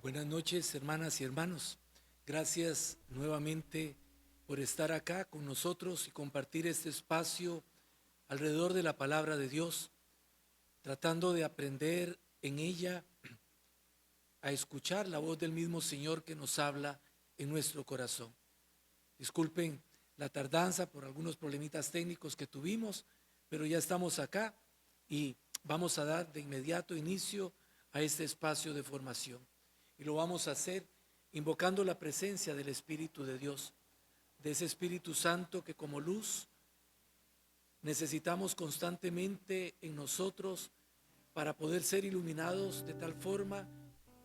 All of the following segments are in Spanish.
Buenas noches, hermanas y hermanos. Gracias nuevamente por estar acá con nosotros y compartir este espacio alrededor de la palabra de Dios, tratando de aprender en ella a escuchar la voz del mismo Señor que nos habla en nuestro corazón. Disculpen la tardanza por algunos problemitas técnicos que tuvimos, pero ya estamos acá y vamos a dar de inmediato inicio a este espacio de formación. Y lo vamos a hacer invocando la presencia del Espíritu de Dios, de ese Espíritu Santo que como luz necesitamos constantemente en nosotros para poder ser iluminados de tal forma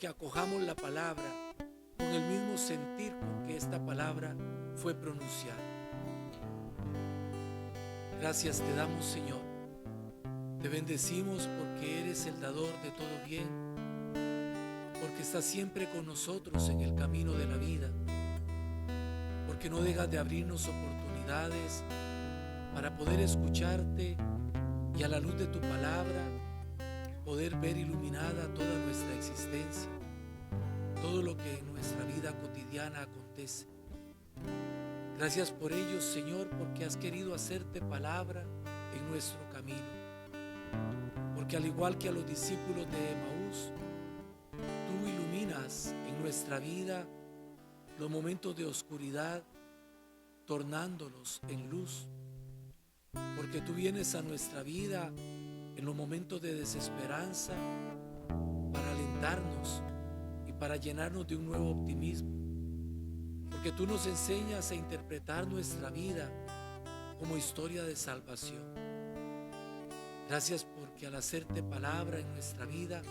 que acojamos la palabra con el mismo sentir con que esta palabra fue pronunciada. Gracias te damos, Señor. Te bendecimos porque eres el dador de todo bien, porque estás siempre con nosotros en el camino de la vida, porque no dejas de abrirnos oportunidades para poder escucharte y a la luz de tu palabra poder ver iluminada toda nuestra existencia, todo lo que en nuestra vida cotidiana acontece. Gracias por ello, Señor, porque has querido hacerte palabra en nuestro camino, porque al igual que a los discípulos de Emaús, tú iluminas en nuestra vida los momentos de oscuridad, tornándolos en luz, porque tú vienes a nuestra vida en los momentos de desesperanza para alentarnos y para llenarnos de un nuevo optimismo, porque tú nos enseñas a interpretar nuestra vida como historia de salvación. Gracias porque al hacerte palabra en nuestra vida,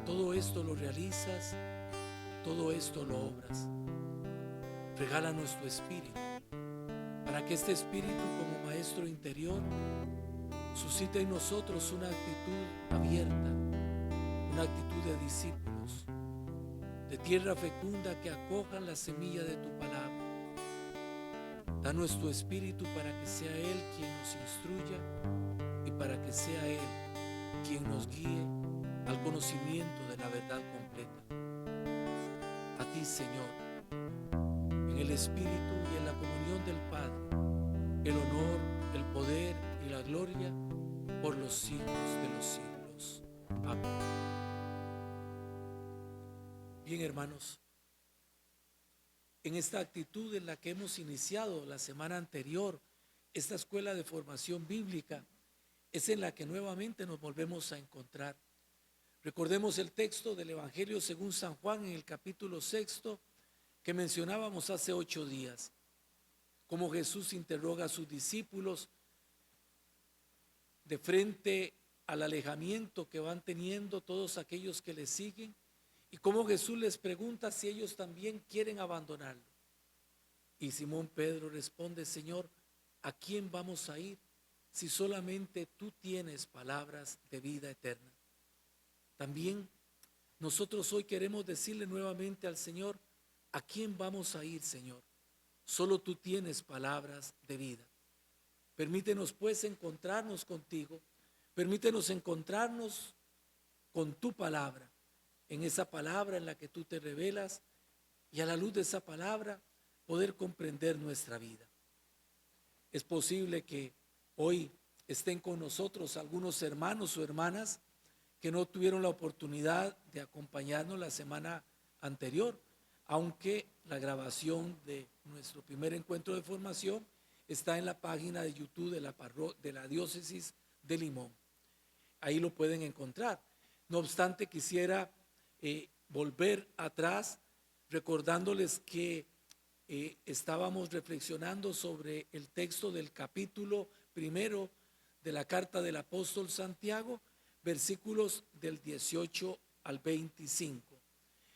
todo esto lo realizas, todo esto lo obras. Regálanos tu espíritu, para que este espíritu como maestro interior suscite en nosotros una actitud abierta, una actitud de discípulos, de tierra fecunda que acojan la semilla de tu palabra. Danos tu espíritu para que sea Él quien nos instruya y para que sea Él quien nos guíe al conocimiento de la verdad completa. A ti, Señor, en el Espíritu y en la comunión del Padre, el honor, el poder y la gloria por los siglos de los siglos. Amén. Bien, hermanos, en esta actitud en la que hemos iniciado la semana anterior, esta escuela de formación bíblica es en la que nuevamente nos volvemos a encontrar. Recordemos el texto del Evangelio según San Juan en el capítulo 6 que mencionábamos hace 8 días, como Jesús interroga a sus discípulos de frente al alejamiento que van teniendo todos aquellos que le siguen y cómo Jesús les pregunta si ellos también quieren abandonarlo. Y Simón Pedro responde: Señor, ¿a quién vamos a ir si solamente tú tienes palabras de vida eterna? También nosotros hoy queremos decirle nuevamente al Señor: ¿a quién vamos a ir, Señor? Solo tú tienes palabras de vida. Permítenos pues encontrarnos contigo, permítenos encontrarnos con tu palabra, en esa palabra en la que tú te revelas y a la luz de esa palabra poder comprender nuestra vida. Es posible que hoy estén con nosotros algunos hermanos o hermanas que no tuvieron la oportunidad de acompañarnos la semana anterior, aunque la grabación de nuestro primer encuentro de formación está en la página de YouTube de la diócesis de Limón. Ahí lo pueden encontrar. No obstante, quisiera volver atrás recordándoles que estábamos reflexionando sobre el texto del capítulo 1 de la carta del apóstol Santiago, versículos del 18 al 25.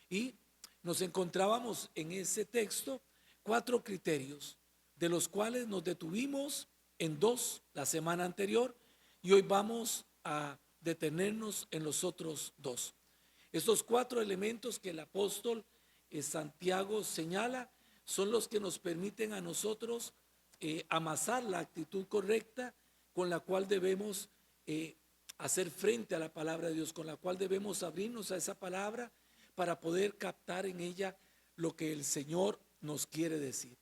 Y nos encontrábamos en ese texto 4 criterios, de los cuales nos detuvimos en 2 la semana anterior y hoy vamos a detenernos en los otros 2. Estos 4 elementos que el apóstol Santiago señala son los que nos permiten a nosotros amasar la actitud correcta con la cual debemos hacer frente a la palabra de Dios, con la cual debemos abrirnos a esa palabra para poder captar en ella lo que el Señor nos quiere decir.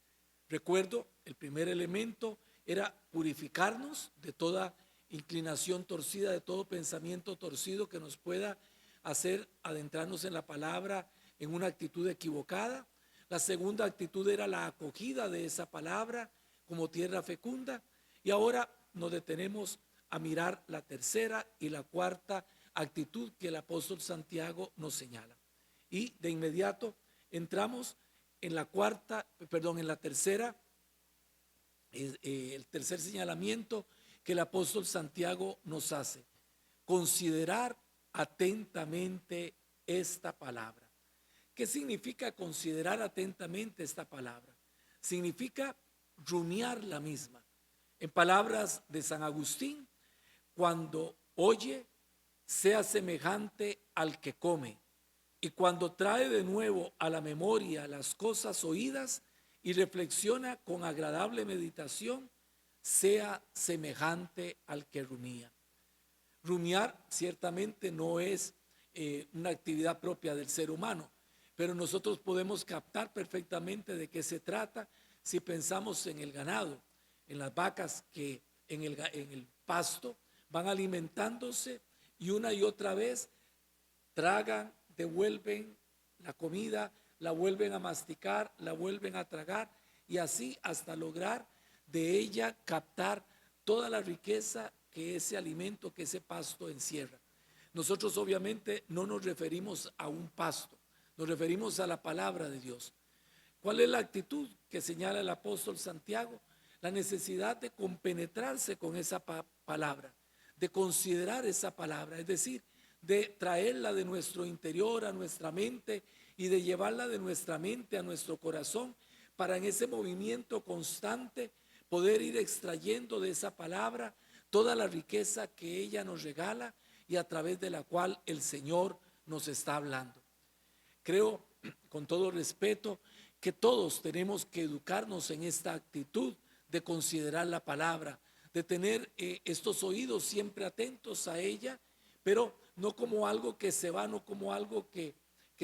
Recuerdo, el primer elemento era purificarnos de toda inclinación torcida, de todo pensamiento torcido que nos pueda hacer adentrarnos en la palabra en una actitud equivocada. La segunda actitud era la acogida de esa palabra como tierra fecunda. Y ahora nos detenemos a mirar la tercera y la cuarta actitud que el apóstol Santiago nos señala. Y de inmediato entramos en la tercera, el tercer señalamiento que el apóstol Santiago nos hace: considerar atentamente esta palabra. ¿Qué significa considerar atentamente esta palabra? Significa rumiar la misma. En palabras de San Agustín, cuando oye, sea semejante al que come, y cuando trae de nuevo a la memoria las cosas oídas y reflexiona con agradable meditación, sea semejante al que rumía. Rumiar ciertamente no es una actividad propia del ser humano, pero nosotros podemos captar perfectamente de qué se trata si pensamos en el ganado, en las vacas que en el pasto van alimentándose y una y otra vez tragan, devuelven la comida, la vuelven a masticar, la vuelven a tragar, y así hasta lograr de ella captar toda la riqueza que ese alimento, que ese pasto encierra. Nosotros obviamente no nos referimos a un pasto, nos referimos a la palabra de Dios. ¿Cuál es la actitud que señala el apóstol Santiago? La necesidad de compenetrarse con esa palabra, de considerar esa palabra, es decir, de traerla de nuestro interior a nuestra mente y de llevarla de nuestra mente a nuestro corazón, para en ese movimiento constante poder ir extrayendo de esa palabra toda la riqueza que ella nos regala y a través de la cual el Señor nos está hablando. Creo, con todo respeto, que todos tenemos que educarnos en esta actitud de considerar la palabra, de tener estos oídos siempre atentos a ella, pero no como algo que se va, no como algo que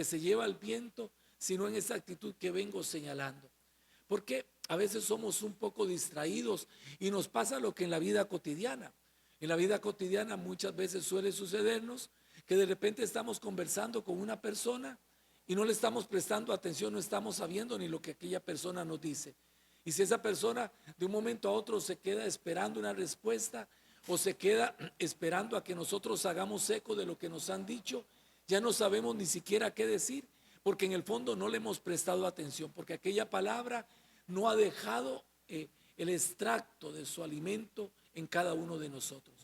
se lleva al viento, sino en esa actitud que vengo señalando. Porque a veces somos un poco distraídos y nos pasa lo que en la vida cotidiana. En la vida cotidiana muchas veces suele sucedernos que de repente estamos conversando con una persona y no le estamos prestando atención, no estamos sabiendo ni lo que aquella persona nos dice. Y si esa persona de un momento a otro se queda esperando una respuesta o se queda esperando a que nosotros hagamos eco de lo que nos han dicho, ya no sabemos ni siquiera qué decir, porque en el fondo no le hemos prestado atención, porque aquella palabra no ha dejado el extracto de su alimento en cada uno de nosotros.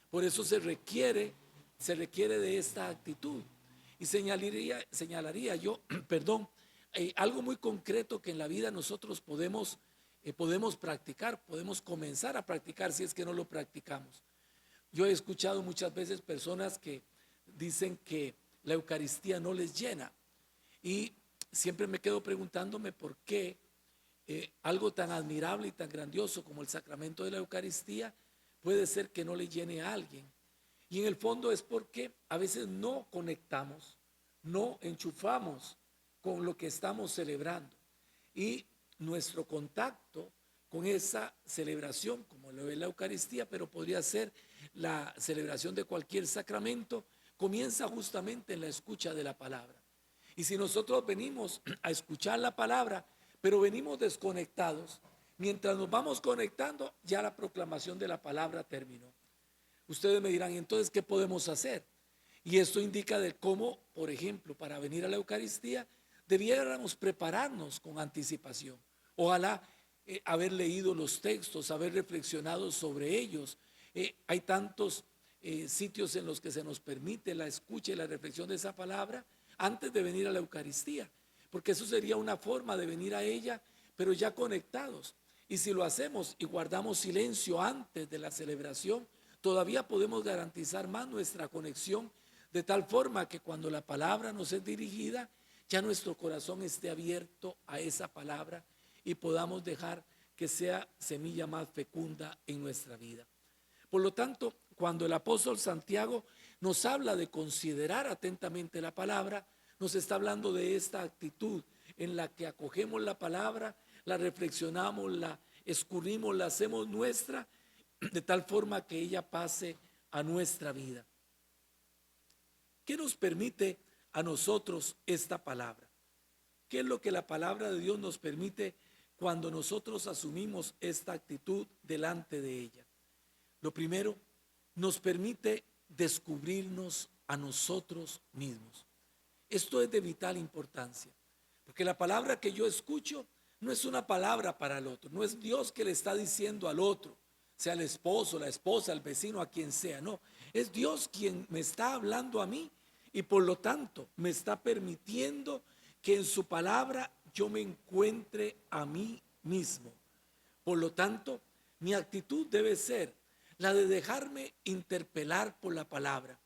Por eso se requiere de esta actitud. Y señalaría yo, perdón, algo muy concreto que en la vida nosotros podemos practicar, podemos comenzar a practicar si es que no lo practicamos. Yo he escuchado muchas veces personas que dicen que la Eucaristía no les llena, y siempre me quedo preguntándome por qué algo tan admirable y tan grandioso como el sacramento de la Eucaristía puede ser que no le llene a alguien. Y en el fondo es porque a veces no conectamos, no enchufamos con lo que estamos celebrando. Y nuestro contacto con esa celebración, como lo es la Eucaristía, pero podría ser la celebración de cualquier sacramento, comienza justamente en la escucha de la palabra. Y si nosotros venimos a escuchar la palabra, pero venimos desconectados, mientras nos vamos conectando, ya la proclamación de la palabra terminó. Ustedes me dirán, entonces, ¿qué podemos hacer? Y esto indica de cómo, por ejemplo, para venir a la Eucaristía, debiéramos prepararnos con anticipación. Ojalá haber leído los textos, haber reflexionado sobre ellos. Hay tantos sitios en los que se nos permite la escucha y la reflexión de esa palabra antes de venir a la Eucaristía, porque eso sería una forma de venir a ella, pero ya conectados. Y si lo hacemos y guardamos silencio antes de la celebración, todavía podemos garantizar más nuestra conexión, de tal forma que cuando la palabra nos es dirigida, ya nuestro corazón esté abierto a esa palabra y podamos dejar que sea semilla más fecunda en nuestra vida. Por lo tanto, cuando el apóstol Santiago nos habla de considerar atentamente la palabra, Nos está hablando de esta actitud en la que acogemos la palabra, la reflexionamos, la escurrimos, la hacemos nuestra, de tal forma que ella pase a nuestra vida. ¿Qué nos permite a nosotros esta palabra? ¿Qué es lo que la palabra de Dios nos permite cuando nosotros asumimos esta actitud delante de ella? Lo primero, nos permite descubrirnos a nosotros mismos. Esto es de vital importancia, porque la palabra que yo escucho no es una palabra para el otro, no es Dios que le está diciendo al otro, sea el esposo, la esposa, el vecino, a quien sea, no, es Dios quien me está hablando a mí y por lo tanto me está permitiendo que en su palabra yo me encuentre a mí mismo. Por lo tanto, mi actitud debe ser la de dejarme interpelar por la palabra,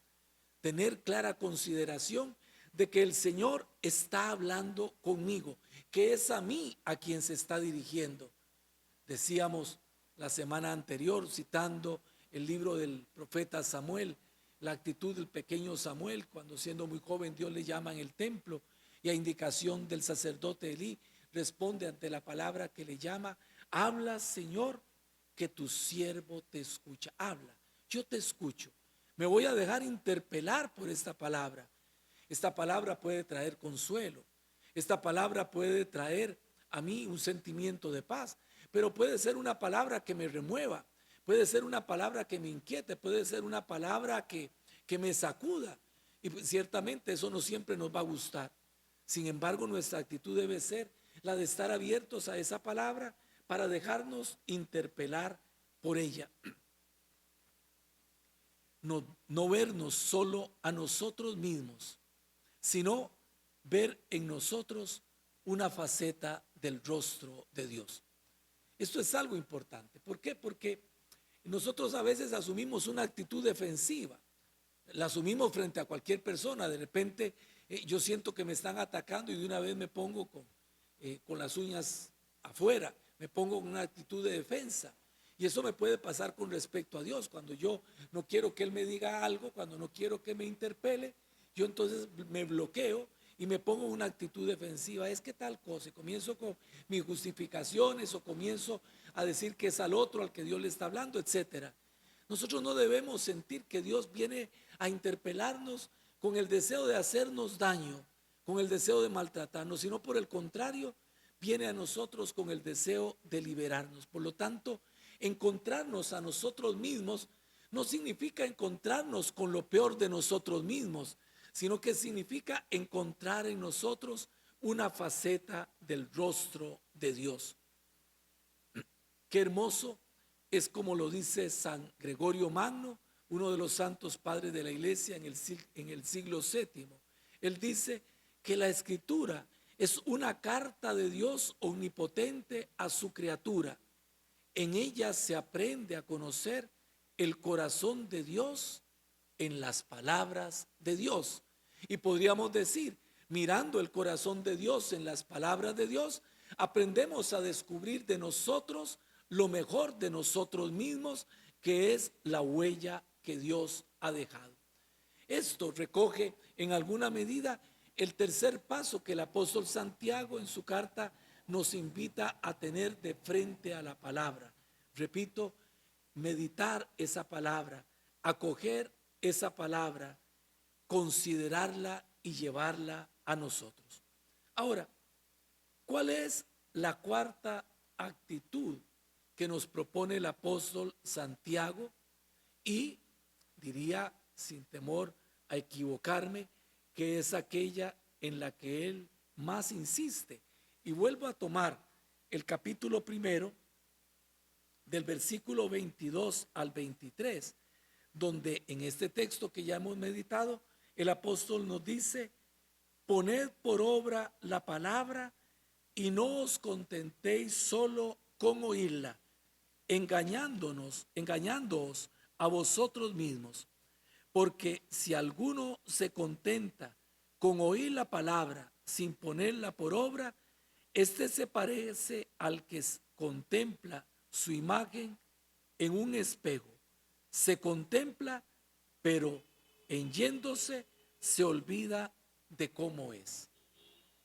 tener clara consideración de que el Señor está hablando conmigo, que es a mí a quien se está dirigiendo. Decíamos la semana anterior, citando el libro del profeta Samuel, la actitud del pequeño Samuel, cuando siendo muy joven Dios le llama en el templo y a indicación del sacerdote Elí, responde ante la palabra que le llama: habla, Señor, que tu siervo te escucha. Habla, yo te escucho. Me voy a dejar interpelar por esta palabra. Esta palabra puede traer consuelo. Esta palabra puede traer a mí un sentimiento de paz, pero puede ser una palabra que me remueva, puede ser una palabra que me inquiete, puede ser una palabra que me sacuda. Y ciertamente eso no siempre nos va a gustar. Sin embargo, nuestra actitud debe ser la de estar abiertos a esa palabra para dejarnos interpelar por ella. No vernos solo a nosotros mismos, sino ver en nosotros una faceta del rostro de Dios. Esto es algo importante. ¿Por qué? Porque nosotros a veces asumimos una actitud defensiva. La asumimos frente a cualquier persona. De repente yo siento que me están atacando y de una vez me pongo con las uñas afuera, me pongo en una actitud de defensa. Y eso me puede pasar con respecto a Dios. Cuando yo no quiero que Él me diga algo, cuando no quiero que me interpele, yo entonces me bloqueo y me pongo en una actitud defensiva. Es que tal cosa, y comienzo con mis justificaciones o comienzo a decir que es al otro al que Dios le está hablando, etcétera. Nosotros no debemos sentir que Dios viene a interpelarnos con el deseo de hacernos daño, con el deseo de maltratarnos, sino por el contrario, viene a nosotros con el deseo de liberarnos. Por lo tanto, encontrarnos a nosotros mismos no significa encontrarnos con lo peor de nosotros mismos, sino que significa encontrar en nosotros una faceta del rostro de Dios. Qué hermoso es, como lo dice San Gregorio Magno, uno de los santos padres de la iglesia en el siglo VII. Él dice que la escritura es una carta de Dios omnipotente a su criatura. En ella se aprende a conocer el corazón de Dios en las palabras de Dios. Y podríamos decir, mirando el corazón de Dios en las palabras de Dios, aprendemos a descubrir de nosotros lo mejor de nosotros mismos, que es la huella que Dios ha dejado. Esto recoge en alguna medida el tercer paso que el apóstol Santiago en su carta nos invita a tener de frente a la palabra. Repito, meditar esa palabra, acoger esa palabra, considerarla y llevarla a nosotros. Ahora, ¿cuál es la cuarta actitud que nos propone el apóstol Santiago? Y diría, sin temor a equivocarme, que es aquella en la que él más insiste. Y vuelvo a tomar el capítulo primero, del versículo 22 al 23, donde en este texto que ya hemos meditado, el apóstol nos dice: poned por obra la palabra y no os contentéis solo con oírla, engañándoos a vosotros mismos. Porque si alguno se contenta con oír la palabra sin ponerla por obra, este se parece al que contempla su imagen en un espejo. Se contempla, pero en yéndose se olvida de cómo es.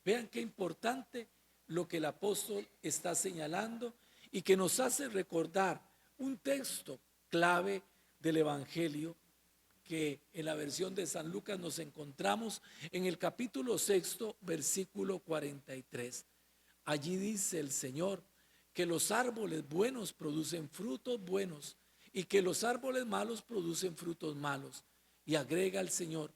Vean qué importante lo que el apóstol está señalando y que nos hace recordar un texto clave del Evangelio que en la versión de San Lucas nos encontramos en el capítulo 6, versículo 43. Allí dice el Señor que los árboles buenos producen frutos buenos y que los árboles malos producen frutos malos. Y agrega el Señor,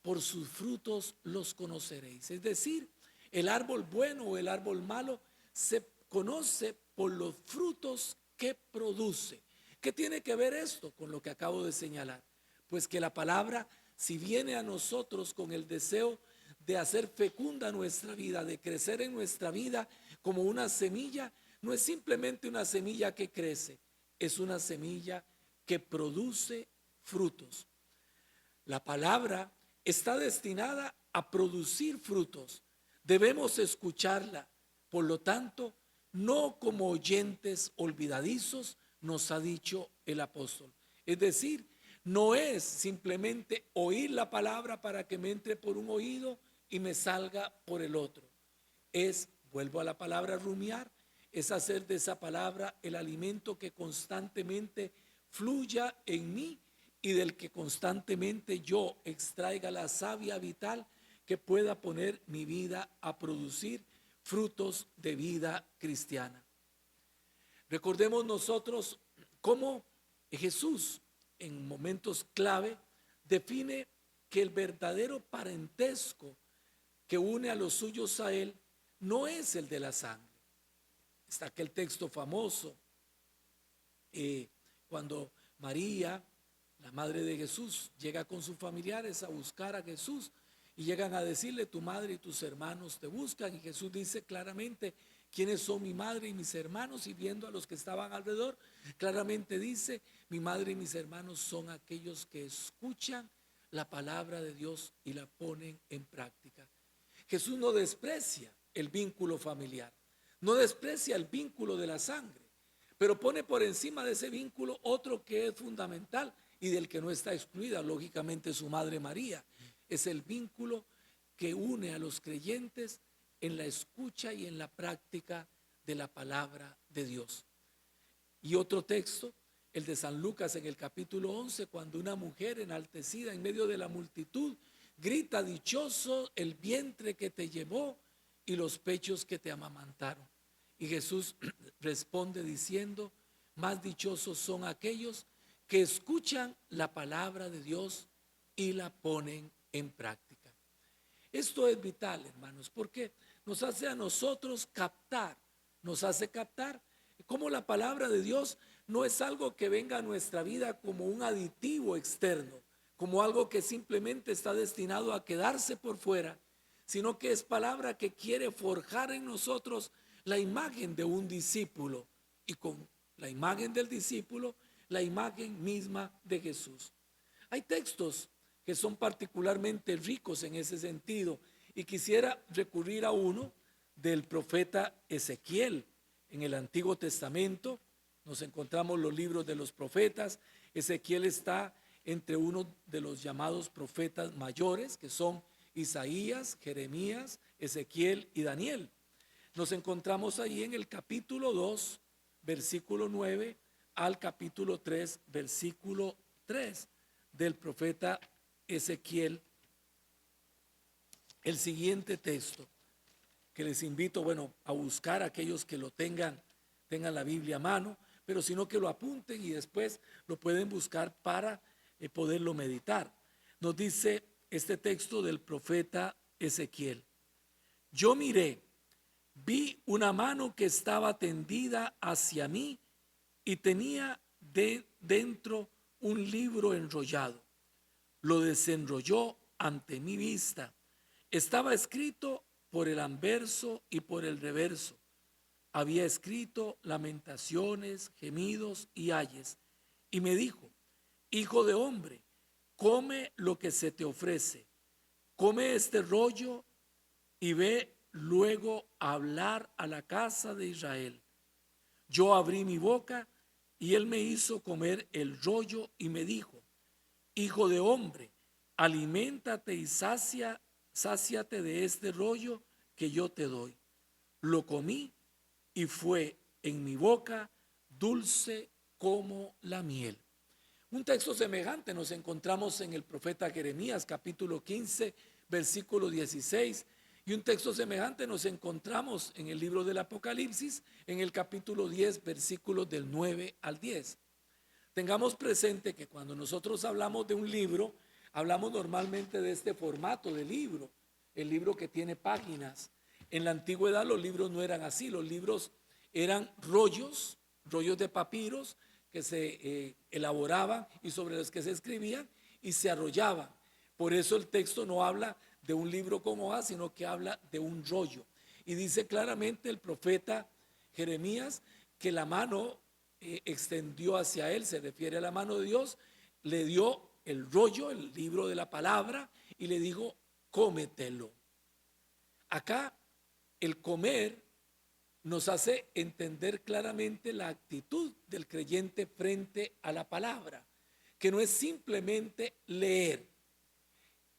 por sus frutos los conoceréis. Es decir, el árbol bueno o el árbol malo se conoce por los frutos que produce. ¿Qué tiene que ver esto con lo que acabo de señalar? Pues que la palabra, si viene a nosotros con el deseo de hacer fecunda nuestra vida, de crecer en nuestra vida como una semilla, no es simplemente una semilla que crece, es una semilla que produce frutos. La palabra está destinada a producir frutos. Debemos escucharla. Por lo tanto, no como oyentes olvidadizos, nos ha dicho el apóstol. Es decir, no es simplemente oír la palabra para que me entre por un oído y me salga por el otro. Es, vuelvo a la palabra rumiar, es hacer de esa palabra el alimento que constantemente fluya en mí y del que constantemente yo extraiga la savia vital que pueda poner mi vida a producir frutos de vida cristiana. Recordemos nosotros cómo Jesús en momentos clave define que el verdadero parentesco que une a los suyos a él no es el de la sangre. Está aquel texto famoso cuando María, la madre de Jesús, llega con sus familiares a buscar a Jesús y llegan a decirle: tu madre y tus hermanos te buscan. Y Jesús dice claramente: ¿quiénes son mi madre y mis hermanos? Y viendo a los que estaban alrededor, claramente dice: mi madre y mis hermanos son aquellos que escuchan la palabra de Dios y la ponen en práctica. Jesús no desprecia el vínculo familiar, no desprecia el vínculo de la sangre, pero pone por encima de ese vínculo otro que es fundamental y del que no está excluida, lógicamente, su madre María. Es el vínculo que une a los creyentes en la escucha y en la práctica de la palabra de Dios. Y otro texto, el de San Lucas en el capítulo 11, cuando una mujer enaltecida en medio de la multitud grita: dichoso el vientre que te llevó y los pechos que te amamantaron. Y Jesús responde diciendo: más dichosos son aquellos que escuchan la palabra de Dios y la ponen en práctica. Esto es vital, hermanos, porque nos hace a nosotros captar, nos hace captar cómo la palabra de Dios no es algo que venga a nuestra vida como un aditivo externo, como algo que simplemente está destinado a quedarse por fuera, sino que es palabra que quiere forjar en nosotros la imagen de un discípulo y con la imagen del discípulo, la imagen misma de Jesús. Hay textos que son particularmente ricos en ese sentido y quisiera recurrir a uno del profeta Ezequiel. En el Antiguo Testamento nos encontramos los libros de los profetas. Ezequiel está entre uno de los llamados profetas mayores, que son Isaías, Jeremías, Ezequiel y Daniel. Nos encontramos ahí en el capítulo 2, versículo 9 al capítulo 3, versículo 3 del profeta Ezequiel. El siguiente texto que les invito, a buscar a aquellos que lo tengan la Biblia a mano, pero si no, que lo apunten y después lo pueden buscar para poderlo meditar. Nos dice este texto del profeta Ezequiel: yo miré, vi una mano que estaba tendida hacia mí y tenía dentro un libro enrollado. Lo desenrolló ante mi vista. Estaba escrito por el anverso y por el reverso. Había escrito lamentaciones, gemidos y ayes. Y me dijo: hijo de hombre, come lo que se te ofrece. Come este rollo y ve luego a hablar a la casa de Israel. Yo abrí mi boca y él me hizo comer el rollo y me dijo: hijo de hombre, aliméntate y sacia sáciate de este rollo que yo te doy. Lo comí y fue en mi boca dulce como la miel. Un texto semejante nos encontramos en el profeta Jeremías, capítulo 15, versículo 16. Y un texto semejante nos encontramos en el libro del Apocalipsis, en el capítulo 10, versículos del 9 al 10. Tengamos presente que cuando nosotros hablamos de un libro, hablamos normalmente de este formato de libro, el libro que tiene páginas. En la antigüedad los libros no eran así, los libros eran rollos de papiros que se elaboraban y sobre los que se escribían y se arrollaban. Por eso el texto no habla de un libro con hojas, sino que habla de un rollo. Y dice claramente el profeta Jeremías que la mano extendió hacia él, se refiere a la mano de Dios, le dio el rollo, el libro de la palabra, y le dijo, cómetelo. Acá el comer nos hace entender claramente la actitud del creyente frente a la palabra, que no es simplemente leer.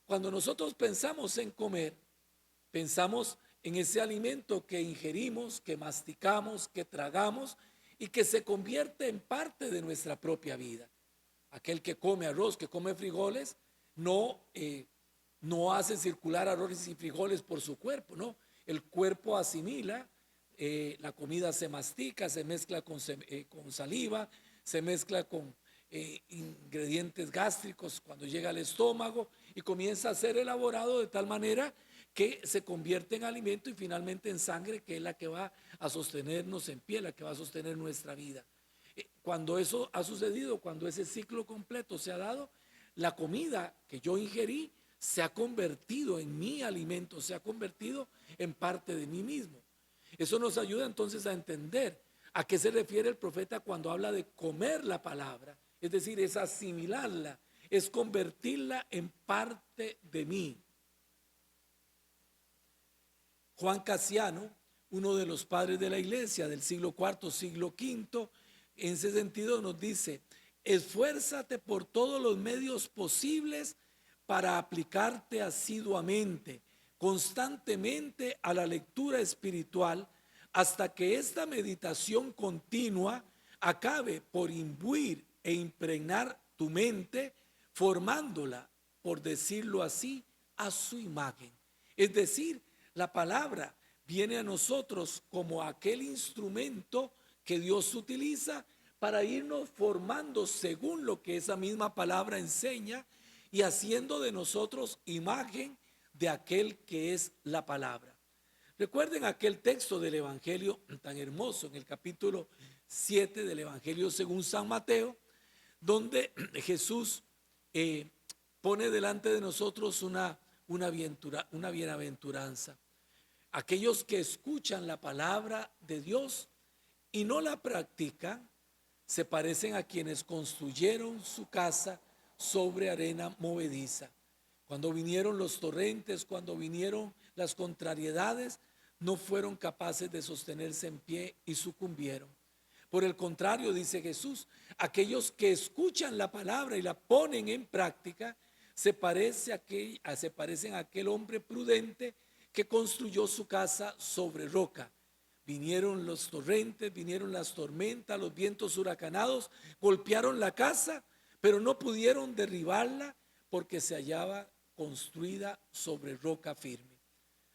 Cuando nosotros pensamos en comer, pensamos en ese alimento que ingerimos, que masticamos, que tragamos y que se convierte en parte de nuestra propia vida. Aquel que come arroz, que come frijoles, no hace circular arroz y frijoles por su cuerpo, no. El cuerpo asimila, la comida se mastica, se mezcla con saliva, se mezcla con ingredientes gástricos cuando llega al estómago y comienza a ser elaborado de tal manera que se convierte en alimento y finalmente en sangre, que es la que va a sostenernos en pie, la que va a sostener nuestra vida. Cuando eso ha sucedido, cuando ese ciclo completo se ha dado, la comida que yo ingerí se ha convertido en mi alimento, se ha convertido en parte de mí mismo. Eso nos ayuda entonces a entender a qué se refiere el profeta cuando habla de comer la palabra, es decir, es asimilarla, es convertirla en parte de mí. Juan Casiano, uno de los padres de la iglesia del siglo IV, siglo V, en ese sentido nos dice, esfuérzate por todos los medios posibles para aplicarte asiduamente, constantemente a la lectura espiritual, hasta que esta meditación continua acabe por imbuir e impregnar tu mente, formándola, por decirlo así, a su imagen. Es decir, la palabra viene a nosotros como aquel instrumento que Dios utiliza para irnos formando según lo que esa misma palabra enseña y haciendo de nosotros imagen de aquel que es la palabra. Recuerden aquel texto del Evangelio tan hermoso en el capítulo 7 del Evangelio según San Mateo, donde Jesús pone delante de nosotros una bienaventuranza. Aquellos que escuchan la palabra de Dios y no la practican, se parecen a quienes construyeron su casa sobre arena movediza. Cuando vinieron los torrentes, cuando vinieron las contrariedades, no fueron capaces de sostenerse en pie y sucumbieron. Por el contrario, dice Jesús, aquellos que escuchan la palabra y la ponen en práctica, se parecen a aquel hombre prudente que construyó su casa sobre roca. Vinieron los torrentes, vinieron las tormentas, los vientos huracanados, golpearon la casa, pero no pudieron derribarla porque se hallaba construida sobre roca firme.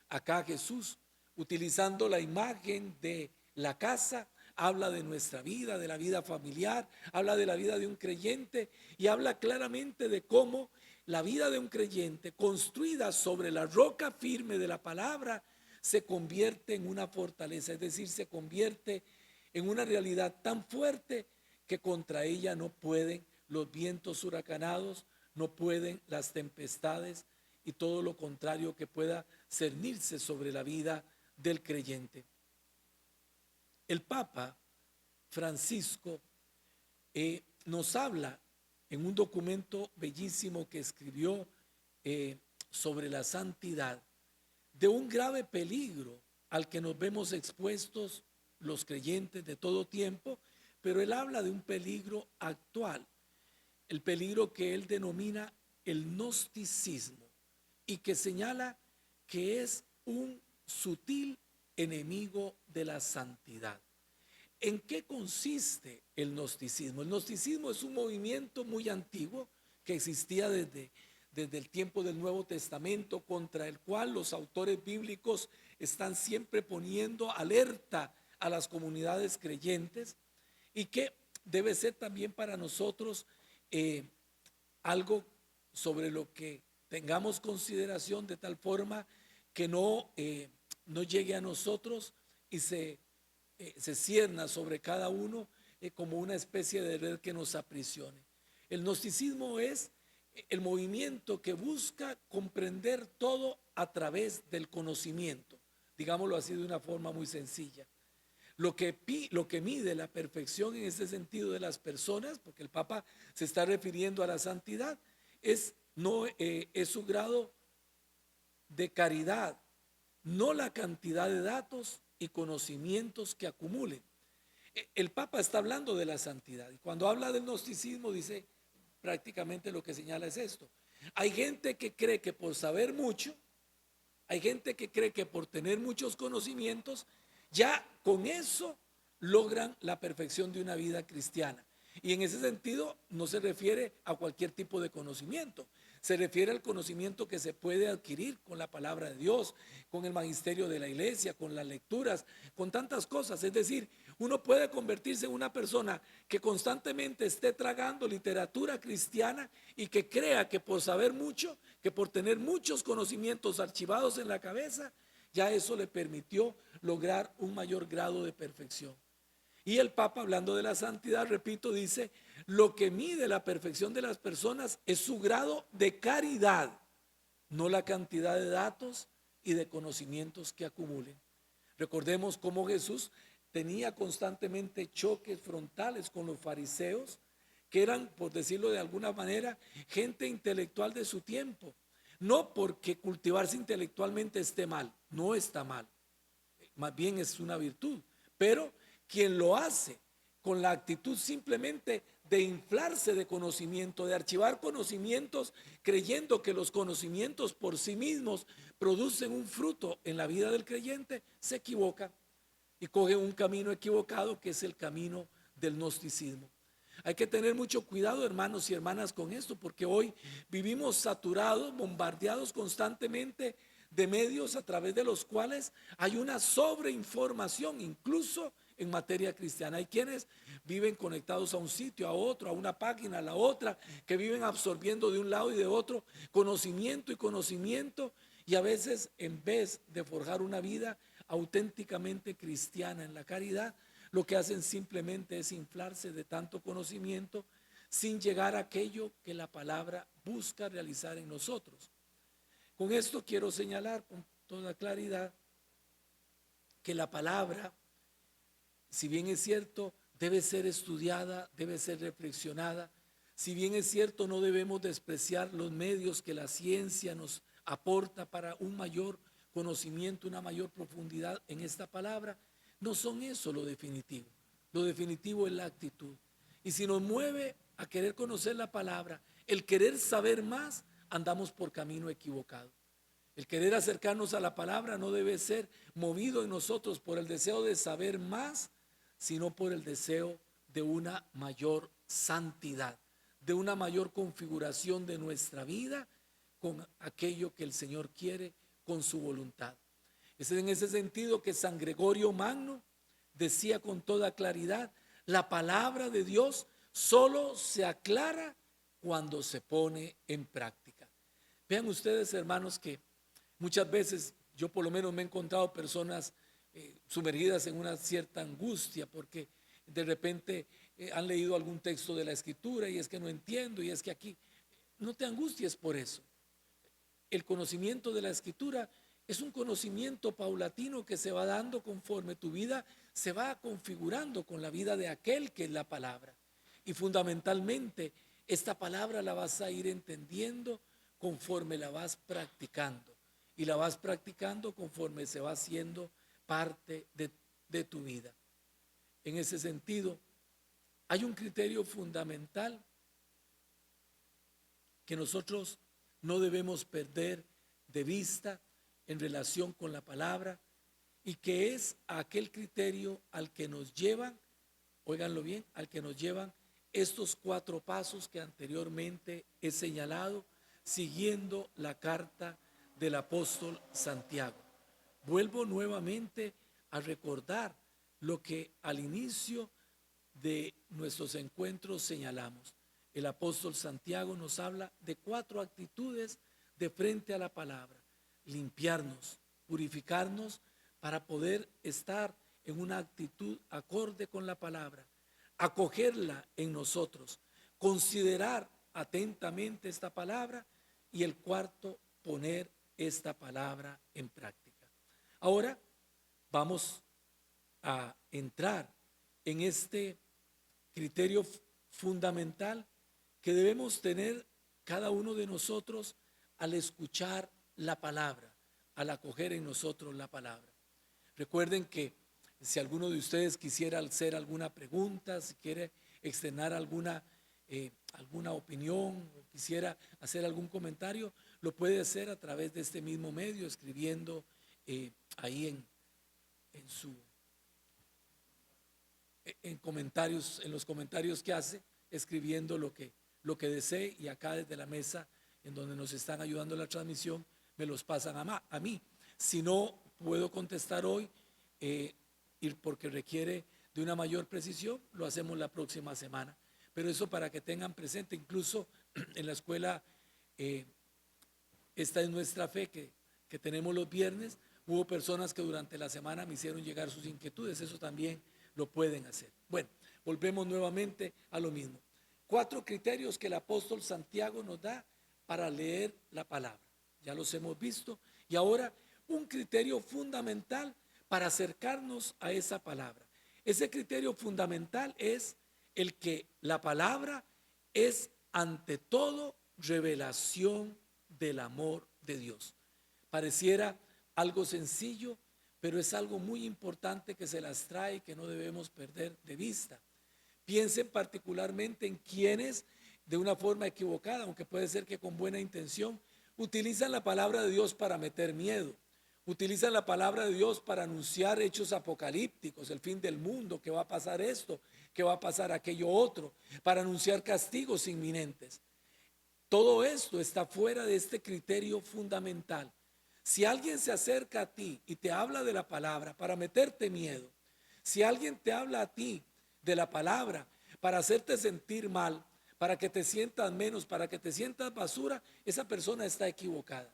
Acá Jesús, utilizando la imagen de la casa, habla de nuestra vida, de la vida familiar, habla de la vida de un creyente y habla claramente de cómo la vida de un creyente construida sobre la roca firme de la palabra se convierte en una fortaleza, es decir, se convierte en una realidad tan fuerte que contra ella no pueden los vientos huracanados, no pueden las tempestades y todo lo contrario que pueda cernirse sobre la vida del creyente. El Papa Francisco nos habla en un documento bellísimo que escribió sobre la santidad, de un grave peligro al que nos vemos expuestos los creyentes de todo tiempo, pero él habla de un peligro actual, el peligro que él denomina el gnosticismo y que señala que es un sutil enemigo de la santidad. ¿En qué consiste el gnosticismo? El gnosticismo es un movimiento muy antiguo que existía desde el tiempo del Nuevo Testamento, contra el cual los autores bíblicos están siempre poniendo alerta a las comunidades creyentes, y que debe ser también para nosotros algo sobre lo que tengamos consideración, de tal forma que no llegue a nosotros y se cierna sobre cada uno como una especie de red que nos aprisione. El gnosticismo es el movimiento que busca comprender todo a través del conocimiento, digámoslo así de una forma muy sencilla. Lo que mide la perfección en ese sentido de las personas, porque el Papa se está refiriendo a la santidad, es su grado de caridad, no la cantidad de datos y conocimientos que acumulen. El Papa está hablando de la santidad, y cuando habla del gnosticismo dice prácticamente lo que señala es esto. Hay gente que cree que por saber mucho, hay gente que cree que por tener muchos conocimientos, ya con eso logran la perfección de una vida cristiana. Y en ese sentido no se refiere a cualquier tipo de conocimiento, se refiere al conocimiento que se puede adquirir con la palabra de Dios, con el magisterio de la iglesia, con las lecturas, con tantas cosas. Es decir, uno puede convertirse en una persona que constantemente esté tragando literatura cristiana y que crea que por saber mucho, que por tener muchos conocimientos archivados en la cabeza, ya eso le permitió lograr un mayor grado de perfección. Y el Papa, hablando de la santidad, repito, dice: lo que mide la perfección de las personas es su grado de caridad, no la cantidad de datos y de conocimientos que acumulen. Recordemos cómo Jesús tenía constantemente choques frontales con los fariseos, que eran, por decirlo de alguna manera, gente intelectual de su tiempo. No porque cultivarse intelectualmente esté mal, no está mal, más bien es una virtud, pero quien lo hace con la actitud simplemente de inflarse de conocimiento, de archivar conocimientos, creyendo que los conocimientos por sí mismos producen un fruto en la vida del creyente, se equivoca y coge un camino equivocado, que es el camino del gnosticismo. Hay que tener mucho cuidado, hermanos y hermanas, con esto, porque hoy vivimos saturados, bombardeados constantemente de medios a través de los cuales hay una sobreinformación, incluso en materia cristiana. Hay quienes viven conectados a un sitio, a otro, a una página, a la otra, que viven absorbiendo de un lado y de otro conocimiento y conocimiento, y a veces, en vez de forjar una vida auténticamente cristiana en la caridad, lo que hacen simplemente es inflarse de tanto conocimiento sin llegar a aquello que la palabra busca realizar en nosotros. Con esto quiero señalar con toda claridad que la palabra, si bien es cierto, debe ser estudiada, debe ser reflexionada. Si bien es cierto, no debemos despreciar los medios que la ciencia nos aporta para un mayor conocimiento, una mayor profundidad en esta palabra. No son eso lo definitivo. Lo definitivo es la actitud. Y si nos mueve a querer conocer la palabra, el querer saber más, andamos por camino equivocado. El querer acercarnos a la palabra no debe ser movido en nosotros por el deseo de saber más, sino por el deseo de una mayor santidad, de una mayor configuración de nuestra vida con aquello que el Señor quiere, con su voluntad. Es en ese sentido que San Gregorio Magno decía con toda claridad: la palabra de Dios solo se aclara cuando se pone en práctica. Vean ustedes, hermanos, que muchas veces yo por lo menos me he encontrado personas sumergidas en una cierta angustia porque de repente han leído algún texto de la Escritura y es que no entiendo, y es que aquí. No te angusties por eso. El conocimiento de la Escritura es un conocimiento paulatino que se va dando conforme tu vida se va configurando con la vida de aquel que es la palabra. Y fundamentalmente esta palabra la vas a ir entendiendo conforme la vas practicando. Y la vas practicando conforme se va haciendo parte de tu vida. En ese sentido, hay un criterio fundamental que nosotros no debemos perder de vista en relación con la palabra y que es aquel criterio al que nos llevan, óiganlo bien, al que nos llevan estos 4 pasos que anteriormente he señalado, siguiendo la carta del apóstol Santiago. Vuelvo nuevamente a recordar lo que al inicio de nuestros encuentros señalamos. El apóstol Santiago nos habla de 4 actitudes de frente a la palabra: limpiarnos, purificarnos para poder estar en una actitud acorde con la palabra, acogerla en nosotros, considerar atentamente esta palabra, y el cuarto, poner esta palabra en práctica. Ahora vamos a entrar en este criterio fundamental que debemos tener cada uno de nosotros al escuchar la palabra, al acoger en nosotros la palabra. Recuerden que si alguno de ustedes quisiera hacer alguna pregunta, si quiere externar alguna opinión o quisiera hacer algún comentario, lo puede hacer a través de este mismo medio, escribiendo ahí en comentarios, en los comentarios que hace, escribiendo lo que desee, y acá desde la mesa en donde nos están ayudando la transmisión me los pasan a mí. Si no puedo contestar hoy, porque requiere de una mayor precisión, lo hacemos la próxima semana. Pero eso para que tengan presente, incluso en la escuela, esta es nuestra fe que tenemos los viernes. Hubo personas que durante la semana me hicieron llegar sus inquietudes, eso también lo pueden hacer. Bueno, volvemos nuevamente a lo mismo. 4 criterios que el apóstol Santiago nos da para leer la palabra. Ya los hemos visto. Y ahora un criterio fundamental para acercarnos a esa palabra. Ese criterio fundamental es el que la palabra es ante todo revelación del amor de Dios. Pareciera algo sencillo, pero es algo muy importante que se las trae y que no debemos perder de vista. Piensen particularmente en quienes, de una forma equivocada, aunque puede ser que con buena intención, utilizan la palabra de Dios para meter miedo. Utilizan la palabra de Dios para anunciar hechos apocalípticos, el fin del mundo, que va a pasar esto, que va a pasar aquello otro, para anunciar castigos inminentes. Todo esto está fuera de este criterio fundamental. Si alguien se acerca a ti y te habla de la palabra para meterte miedo, si alguien te habla a ti de la palabra para hacerte sentir mal, para que te sientas menos, para que te sientas basura, esa persona está equivocada.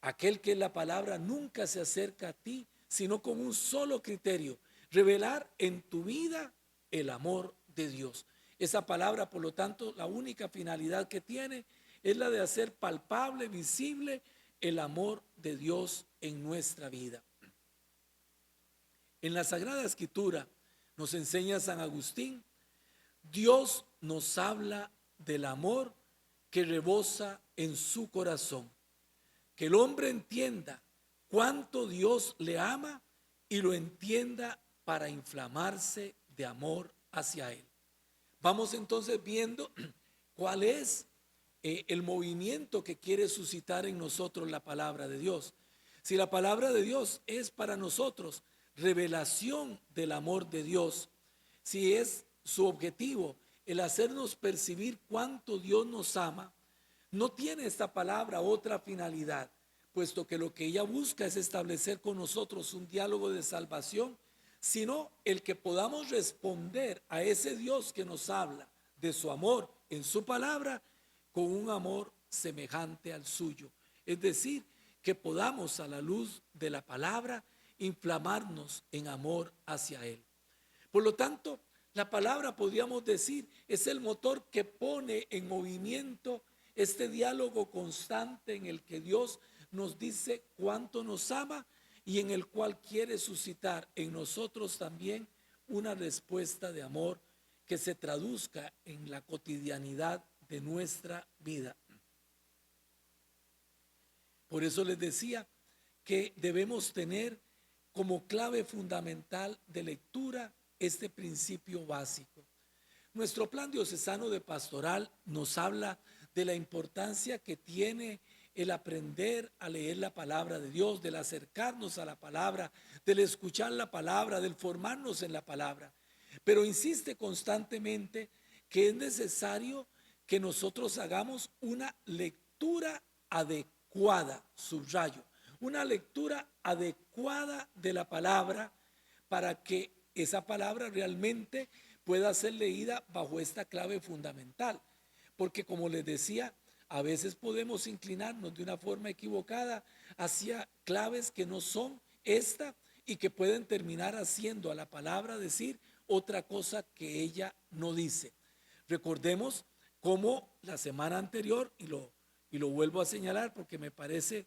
Aquel que es la palabra nunca se acerca a ti, sino con un solo criterio: revelar en tu vida el amor de Dios. Esa palabra, por lo tanto, la única finalidad que tiene es la de hacer palpable, visible el amor de Dios en nuestra vida. En la Sagrada Escritura nos enseña San Agustín: Dios nos habla del amor que rebosa en su corazón. Que el hombre entienda cuánto Dios le ama y lo entienda para inflamarse de amor hacia Él. Vamos entonces viendo cuál es el movimiento que quiere suscitar en nosotros la palabra de Dios. Si la palabra de Dios es para nosotros revelación del amor de Dios, si es su objetivo el hacernos percibir cuánto Dios nos ama, no tiene esta palabra otra finalidad, puesto que lo que ella busca es establecer con nosotros un diálogo de salvación, sino el que podamos responder a ese Dios que nos habla de su amor en su palabra con un amor semejante al suyo. Es decir, que podamos, a la luz de la palabra, inflamarnos en amor hacia Él. Por lo tanto, la palabra, podríamos decir, es el motor que pone en movimiento este diálogo constante en el que Dios nos dice cuánto nos ama y en el cual quiere suscitar en nosotros también una respuesta de amor que se traduzca en la cotidianidad de nuestra vida. Por eso les decía que debemos tener como clave fundamental de lectura este principio básico. Nuestro plan diocesano de pastoral nos habla de la importancia que tiene el aprender a leer la palabra de Dios, del acercarnos a la palabra, del escuchar la palabra, del formarnos en la palabra. Pero insiste constantemente que es necesario que nosotros hagamos una lectura adecuada, subrayo, una lectura adecuada de la palabra para que esa palabra realmente pueda ser leída bajo esta clave fundamental. Porque como les decía, a veces podemos inclinarnos de una forma equivocada hacia claves que no son esta y que pueden terminar haciendo a la palabra decir otra cosa que ella no dice. Recordemos cómo la semana anterior, y lo vuelvo a señalar porque me parece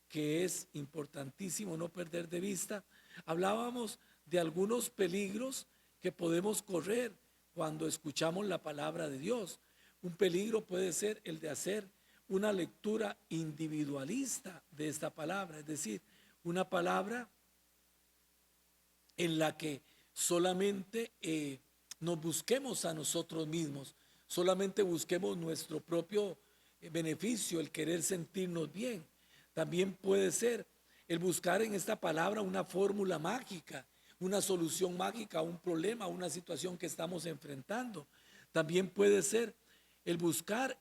que es importantísimo no perder de vista, hablábamos de algunos peligros que podemos correr cuando escuchamos la palabra de Dios. Un peligro puede ser el de hacer una lectura individualista de esta palabra, es decir, una palabra en la que solamente nos busquemos a nosotros mismos, solamente busquemos nuestro propio beneficio, el querer sentirnos bien. También puede ser el buscar en esta palabra una fórmula mágica, una solución mágica a un problema, a una situación que estamos enfrentando. También puede ser el buscar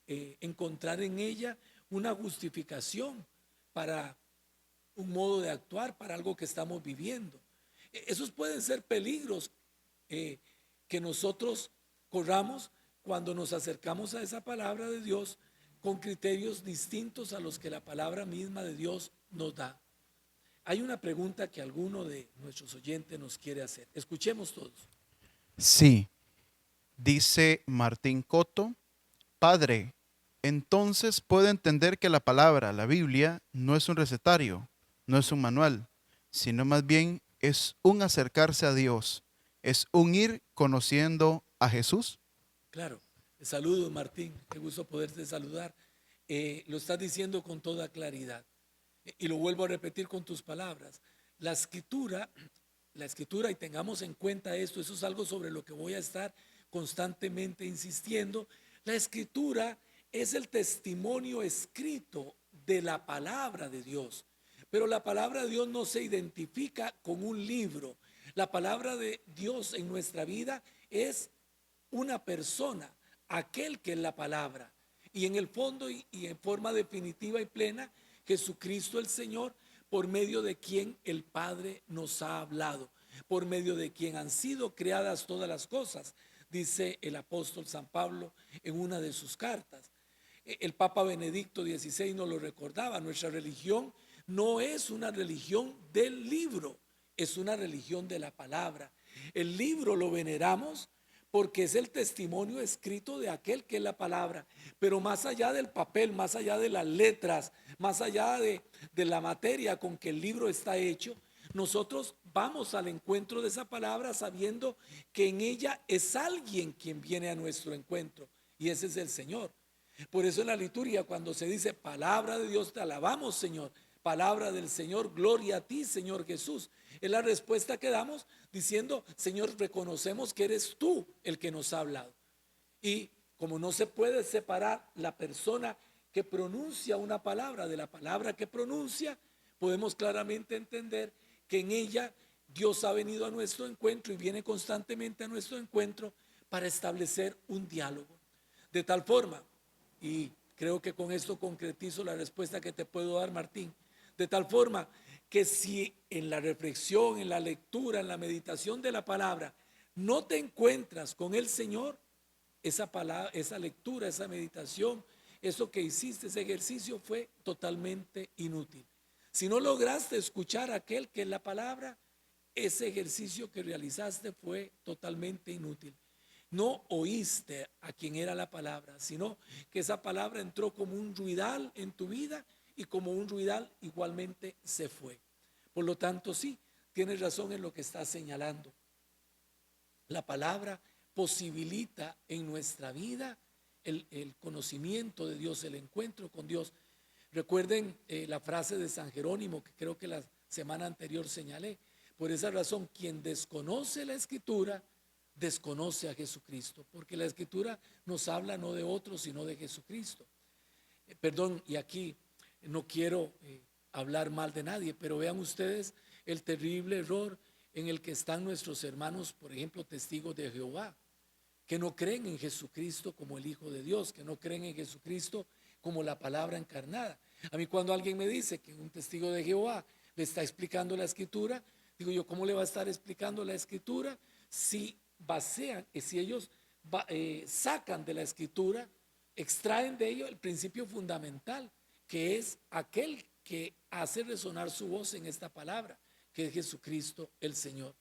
encontrar en ella una justificación para un modo de actuar, para algo que estamos viviendo. Esos pueden ser peligros que nosotros corramos cuando nos acercamos a esa palabra de Dios con criterios distintos a los que la palabra misma de Dios nos da. Hay una pregunta que alguno de nuestros oyentes nos quiere hacer. Escuchemos todos. Sí, dice Martín Coto, Padre, entonces puedo entender que la palabra, la Biblia, no es un recetario, no es un manual, sino más bien es un acercarse a Dios, es un ir conociendo a Jesús. Claro, saludos Martín, qué gusto poderte saludar. Lo estás diciendo con toda claridad. Y lo vuelvo a repetir con tus palabras. La escritura, y tengamos en cuenta esto, eso es algo sobre lo que voy a estar constantemente insistiendo. La escritura es el testimonio escrito de la palabra de Dios. Pero la palabra de Dios no se identifica con un libro. La palabra de Dios en nuestra vida es una persona, aquel que es la palabra. Y en el fondo y en forma definitiva y plena, Jesucristo el Señor, por medio de quien el Padre nos ha hablado, por medio de quien han sido creadas todas las cosas, dice el apóstol San Pablo en una de sus cartas. El Papa Benedicto XVI nos lo recordaba, nuestra religión no es una religión del libro, es una religión de la palabra. El libro lo veneramos porque es el testimonio escrito de aquel que es la palabra, pero más allá del papel, más allá de las letras, más allá de la materia con que el libro está hecho, nosotros vamos al encuentro de esa palabra sabiendo que en ella es alguien quien viene a nuestro encuentro, y ese es el Señor. Por eso en la liturgia cuando se dice palabra de Dios, te alabamos Señor, palabra del Señor, gloria a ti Señor Jesús, es la respuesta que damos diciendo, Señor, reconocemos que eres tú el que nos ha hablado. Y como no se puede separar la persona que pronuncia una palabra de la palabra que pronuncia, podemos claramente entender que en ella Dios ha venido a nuestro encuentro y viene constantemente a nuestro encuentro para establecer un diálogo. De tal forma, y creo que con esto concretizo la respuesta que te puedo dar, Martín, de tal forma que si en la reflexión, en la lectura, en la meditación de la palabra, no te encuentras con el Señor, esa palabra, esa lectura, esa meditación, eso que hiciste, ese ejercicio fue totalmente inútil. Si no lograste escuchar a aquel que es la palabra, ese ejercicio que realizaste fue totalmente inútil. No oíste a quien era la palabra, sino que esa palabra entró como un ruidal en tu vida y como un ruidal igualmente se fue. Por lo tanto, sí, tienes razón en lo que estás señalando. La palabra posibilita en nuestra vida el conocimiento de Dios, el encuentro con Dios. Recuerden la frase de San Jerónimo que creo que la semana anterior señalé. Por esa razón, quien desconoce la Escritura, desconoce a Jesucristo, porque la Escritura nos habla no de otro, sino de Jesucristo. Perdón, y aquí no quiero hablar mal de nadie, pero vean ustedes el terrible error en el que están nuestros hermanos, por ejemplo, testigos de Jehová, que no creen en Jesucristo como el Hijo de Dios, que no creen en Jesucristo como la palabra encarnada. A mí cuando alguien me dice que un testigo de Jehová le está explicando la escritura, digo yo, ¿cómo le va a estar explicando la escritura si si ellos sacan de la escritura, extraen de ello el principio fundamental, que es aquel que hace resonar su voz en esta palabra, que es Jesucristo el Señor?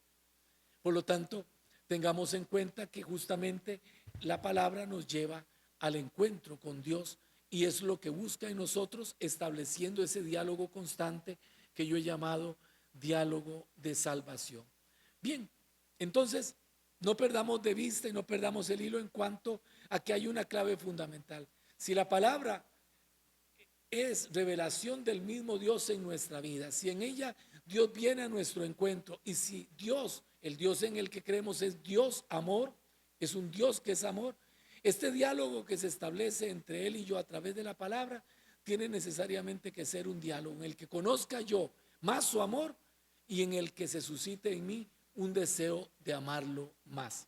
Por lo tanto, tengamos en cuenta que justamente la palabra nos lleva al encuentro con Dios y es lo que busca en nosotros, estableciendo ese diálogo constante que yo he llamado diálogo de salvación. Bien, entonces no perdamos de vista y no perdamos el hilo en cuanto a que hay una clave fundamental. Si la palabra es revelación del mismo Dios en nuestra vida, si en ella Dios viene a nuestro encuentro y si Dios, el Dios en el que creemos es Dios amor, es un Dios que es amor, este diálogo que se establece entre Él y yo a través de la palabra tiene necesariamente que ser un diálogo en el que conozca yo más su amor y en el que se suscite en mí un deseo de amarlo más.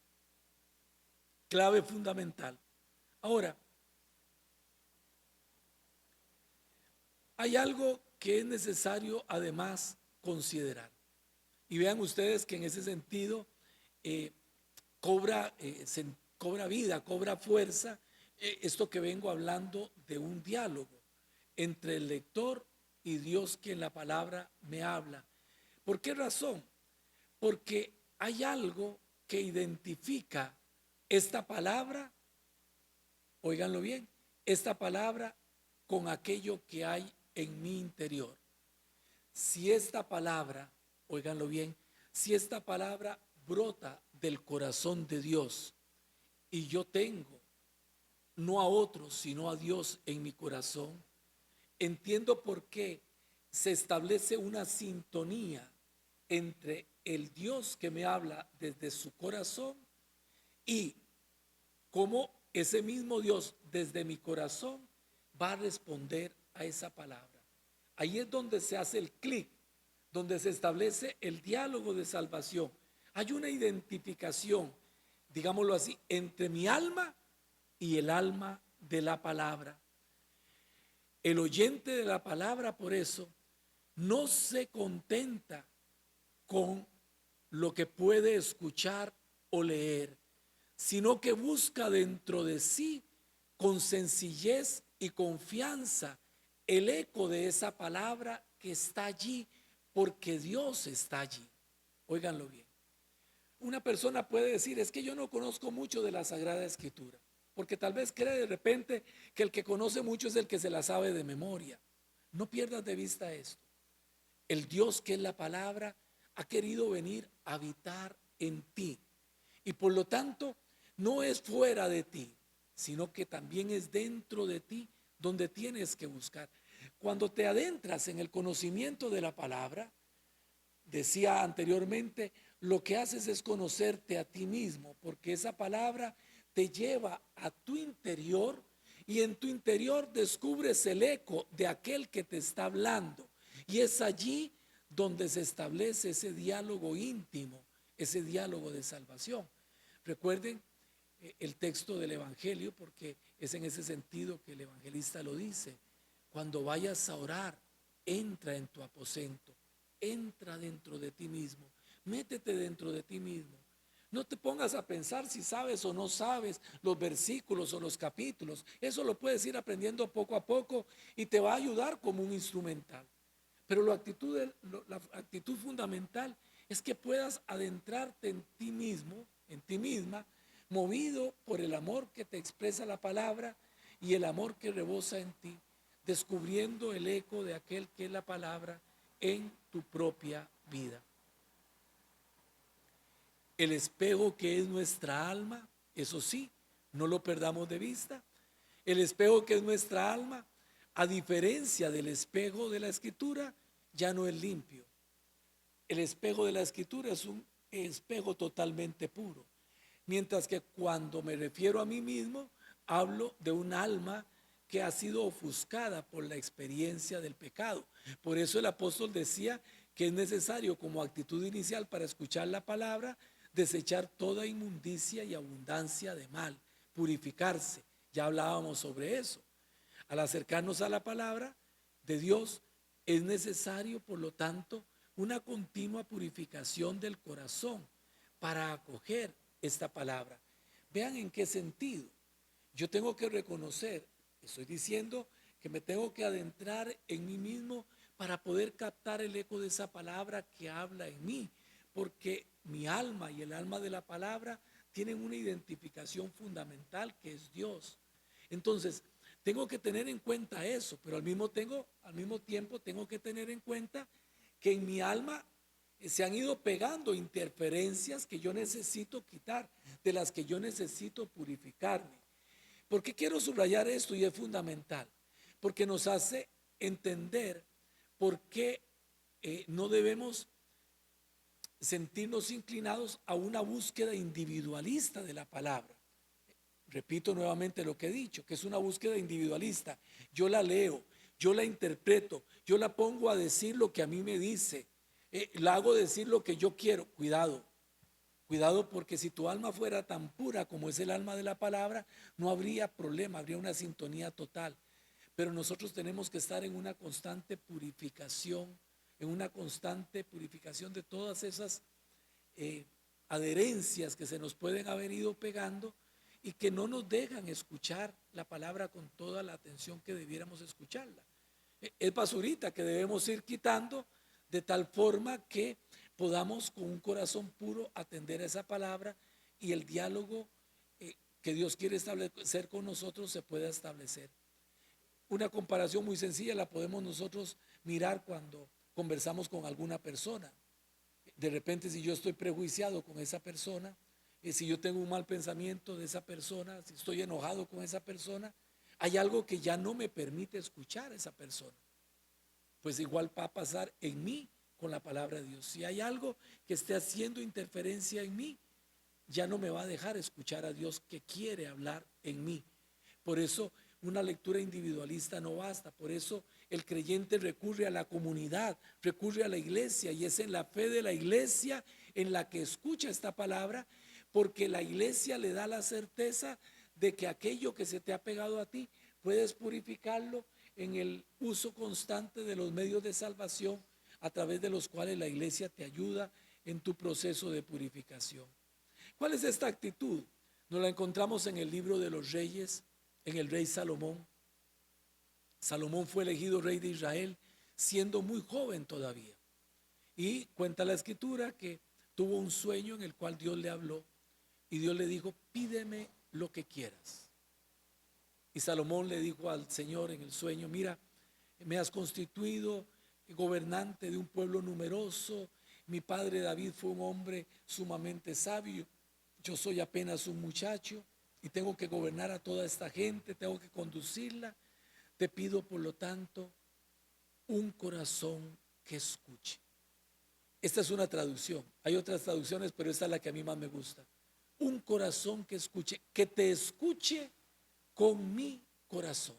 Clave fundamental. Ahora, hay algo que es necesario además considerar. Y vean ustedes que en ese sentido cobra vida, cobra fuerza esto que vengo hablando de un diálogo entre el lector y Dios, que en la palabra me habla. ¿Por qué razón? Porque hay algo que identifica esta palabra, óiganlo bien, esta palabra con aquello que hay en mi interior. Si esta palabra, óiganlo bien, si esta palabra brota del corazón de Dios y yo tengo no a otros sino a Dios en mi corazón, entiendo por qué se establece una sintonía entre el Dios que me habla desde su corazón y cómo ese mismo Dios desde mi corazón va a responder a esa palabra. Ahí es donde se hace el clic, donde se establece el diálogo de salvación. Hay una identificación, digámoslo así, entre mi alma y el alma de la palabra. El oyente de la palabra, por eso, no se contenta con lo que puede escuchar o leer, sino que busca dentro de sí, con sencillez y confianza, el eco de esa palabra que está allí, porque Dios está allí. Óiganlo bien. Una persona puede decir, es que yo no conozco mucho de la Sagrada Escritura, porque tal vez cree de repente que el que conoce mucho es el que se la sabe de memoria. No pierdas de vista esto. El Dios que es la palabra ha querido venir a habitar en ti y por lo tanto no es fuera de ti, sino que también es dentro de ti donde tienes que buscar. Cuando te adentras en el conocimiento de la palabra, decía anteriormente, lo que haces es conocerte a ti mismo, porque esa palabra te lleva a tu interior y en tu interior descubres el eco de aquel que te está hablando. Y es allí donde se establece ese diálogo íntimo, ese diálogo de salvación. Recuerden el texto del Evangelio, porque es en ese sentido que el evangelista lo dice. Cuando vayas a orar, entra en tu aposento, entra dentro de ti mismo, métete dentro de ti mismo. No te pongas a pensar si sabes o no sabes los versículos o los capítulos. Eso lo puedes ir aprendiendo poco a poco y te va a ayudar como un instrumental. Pero la actitud fundamental es que puedas adentrarte en ti mismo, en ti misma, movido por el amor que te expresa la palabra y el amor que rebosa en ti, descubriendo el eco de aquel que es la palabra en tu propia vida. El espejo que es nuestra alma, eso sí, no lo perdamos de vista. El espejo que es nuestra alma, a diferencia del espejo de la Escritura, ya no es limpio. El espejo de la Escritura es un espejo totalmente puro. Mientras que cuando me refiero a mí mismo, hablo de un alma que ha sido ofuscada por la experiencia del pecado. Por eso el apóstol decía que es necesario como actitud inicial para escuchar la palabra, desechar toda inmundicia y abundancia de mal, purificarse. Ya hablábamos sobre eso. Al acercarnos a la palabra de Dios, es necesario, por lo tanto, una continua purificación del corazón para acoger esta palabra. Vean en qué sentido. Yo tengo que reconocer, estoy diciendo que me tengo que adentrar en mí mismo para poder captar el eco de esa palabra que habla en mí, porque mi alma y el alma de la palabra tienen una identificación fundamental que es Dios. Entonces, tengo que tener en cuenta eso, pero al mismo tiempo tengo que tener en cuenta que en mi alma se han ido pegando interferencias que yo necesito quitar, de las que yo necesito purificarme. ¿Por qué quiero subrayar esto? Y es fundamental, porque nos hace entender por qué no debemos sentirnos inclinados a una búsqueda individualista de la palabra. Repito nuevamente lo que he dicho, que es una búsqueda individualista. Yo la leo, yo la interpreto, yo la pongo a decir lo que a mí me dice, la hago decir lo que yo quiero. Cuidado, cuidado, porque si tu alma fuera tan pura como es el alma de la palabra, no habría problema, habría una sintonía total. Pero nosotros tenemos que estar en una constante purificación, de todas esas adherencias que se nos pueden haber ido pegando y que no nos dejan escuchar la palabra con toda la atención que debiéramos escucharla. Es basurita que debemos ir quitando de tal forma que podamos con un corazón puro atender a esa palabra y el diálogo que Dios quiere establecer con nosotros se pueda establecer. Una comparación muy sencilla la podemos nosotros mirar cuando conversamos con alguna persona. De repente, si yo estoy prejuiciado con esa persona, si yo tengo un mal pensamiento de esa persona, si estoy enojado con esa persona, hay algo que ya no me permite escuchar a esa persona. Pues igual va a pasar en mí con la palabra de Dios. Si hay algo que esté haciendo interferencia en mí, ya no me va a dejar escuchar a Dios que quiere hablar en mí. Por eso una lectura individualista no basta. Por eso el creyente recurre a la comunidad, recurre a la iglesia, y es en la fe de la iglesia en la que escucha esta palabra, porque la iglesia le da la certeza de que aquello que se te ha pegado a ti puedes purificarlo en el uso constante de los medios de salvación a través de los cuales la iglesia te ayuda en tu proceso de purificación. ¿Cuál es esta actitud? Nos la encontramos en el libro de los Reyes, en el rey Salomón. Salomón fue elegido rey de Israel siendo muy joven todavía. Y cuenta la escritura que tuvo un sueño en el cual Dios le habló y Dios le dijo: pídeme lo que quieras. Y Salomón le dijo al Señor en el sueño: mira, me has constituido gobernante de un pueblo numeroso. Mi padre David fue un hombre sumamente sabio. Yo soy apenas un muchacho y tengo que gobernar a toda esta gente, tengo que conducirla. Te pido, por lo tanto, un corazón que escuche. Esta es una traducción. Hay otras traducciones, pero esta es la que a mí más me gusta. Un corazón que escuche, que te escuche con mi corazón.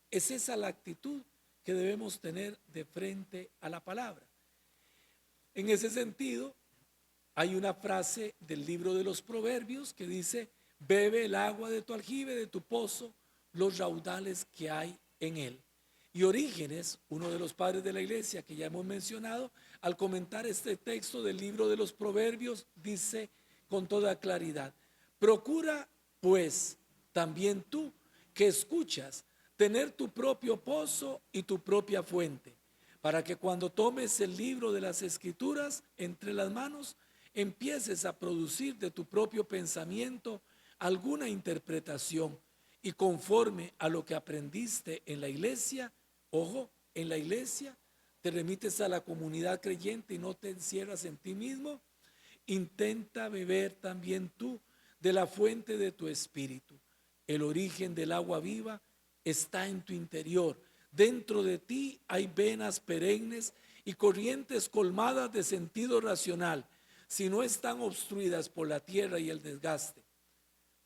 Es esa la actitud que debemos tener de frente a la palabra. En ese sentido, hay una frase del libro de los Proverbios que dice: bebe el agua de tu aljibe, de tu pozo, los raudales que hay en él. Y Orígenes, uno de los padres de la iglesia que ya hemos mencionado, al comentar este texto del libro de los Proverbios, dice con toda claridad: procura pues también tú, que escuchas, tener tu propio pozo y tu propia fuente, para que cuando tomes el libro de las Escrituras entre las manos, empieces a producir de tu propio pensamiento alguna interpretación, y conforme a lo que aprendiste en la iglesia, ojo, en la iglesia, te remites a la comunidad creyente y no te encierras en ti mismo. Intenta beber también tú de la fuente de tu espíritu. El origen del agua viva está en tu interior. Dentro de ti hay venas perennes y corrientes colmadas de sentido racional, si no están obstruidas por la tierra y el desgaste.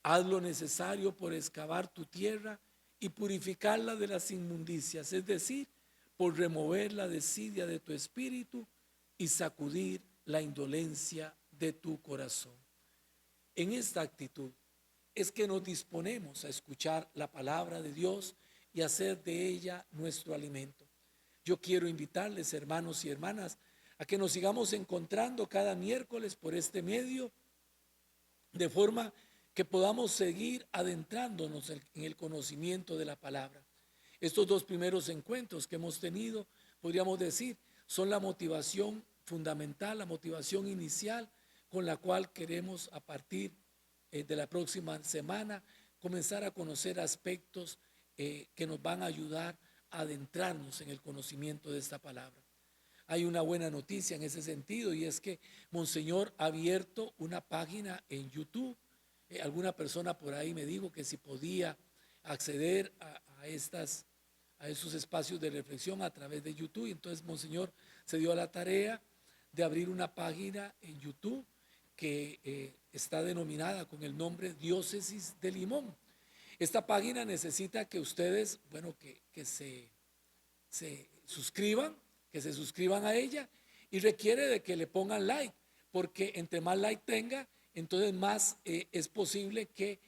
Haz lo necesario por excavar tu tierra y purificarla de las inmundicias, es decir, por remover la desidia de tu espíritu y sacudir la indolencia de tu corazón. En esta actitud es que nos disponemos a escuchar la palabra de Dios y hacer de ella nuestro alimento. Yo quiero invitarles, hermanos y hermanas, a que nos sigamos encontrando cada miércoles por este medio, de forma que podamos seguir adentrándonos en el conocimiento de la palabra. Estos dos primeros encuentros que hemos tenido, podríamos decir, son la motivación fundamental, la motivación inicial con la cual queremos a partir de la próxima semana comenzar a conocer aspectos que nos van a ayudar a adentrarnos en el conocimiento de esta palabra. Hay una buena noticia en ese sentido, y es que Monseñor ha abierto una página en YouTube. Alguna persona por ahí me dijo que si podía acceder a esos espacios de reflexión a través de YouTube. Y entonces Monseñor se dio a la tarea de abrir una página en YouTube que está denominada con el nombre Diócesis de Limón. Esta página necesita que ustedes, que se suscriban, a ella, y requiere de que le pongan like, porque entre más like tenga, entonces más es posible que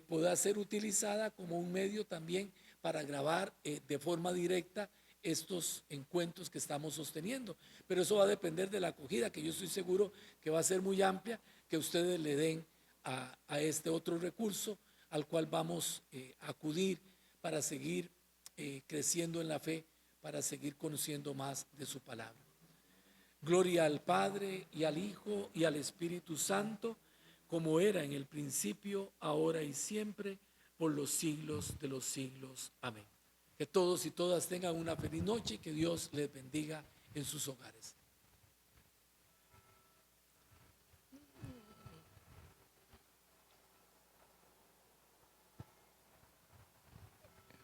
pueda ser utilizada como un medio también para grabar de forma directa estos encuentros que estamos sosteniendo. Pero eso va a depender de la acogida, que yo estoy seguro que va a ser muy amplia, que ustedes le den a este otro recurso al cual vamos a acudir para seguir creciendo en la fe, para seguir conociendo más de su palabra. Gloria al Padre, y al Hijo, y al Espíritu Santo, como era en el principio, ahora y siempre, por los siglos de los siglos. Amén. Que todos y todas tengan una feliz noche y que Dios les bendiga en sus hogares.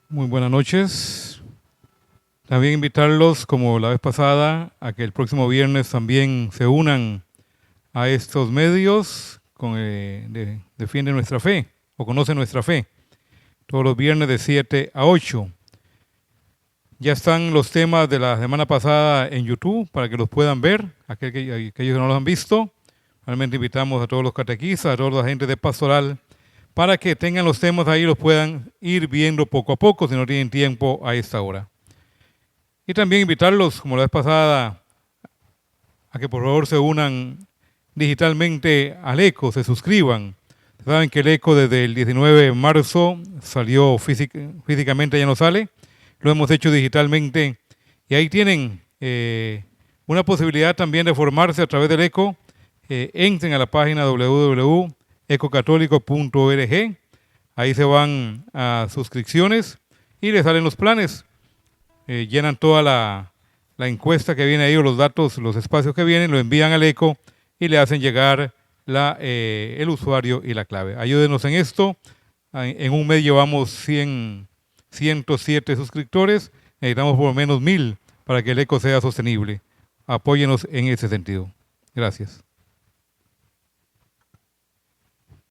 Muy buenas noches. También invitarlos, como la vez pasada, a que el próximo viernes también se unan a estos medios Defiende Nuestra Fe o Conoce Nuestra Fe. Todos los viernes de 7 a 8. Ya están los temas de la semana pasada en YouTube para que los puedan ver, aquellos que no los han visto. Realmente invitamos a todos los catequistas, a toda la gente de pastoral, para que tengan los temas ahí y los puedan ir viendo poco a poco si no tienen tiempo a esta hora. Y también invitarlos, como la vez pasada, a que por favor se unan digitalmente al ECO, se suscriban. Saben que el ECO desde el 19 de marzo salió físicamente, ya no sale. Lo hemos hecho digitalmente y ahí tienen una posibilidad también de formarse a través del ECO. Entren a la página www.ecocatólico.org. Ahí se van a suscripciones y les salen los planes. Llenan toda la encuesta que viene ahí, o los datos, los espacios que vienen, lo envían al ECO y le hacen llegar el usuario y la clave. Ayúdenos en esto. En un mes llevamos 107 suscriptores. Necesitamos por lo menos 1000 para que el ECO sea sostenible. Apóyenos en ese sentido. Gracias.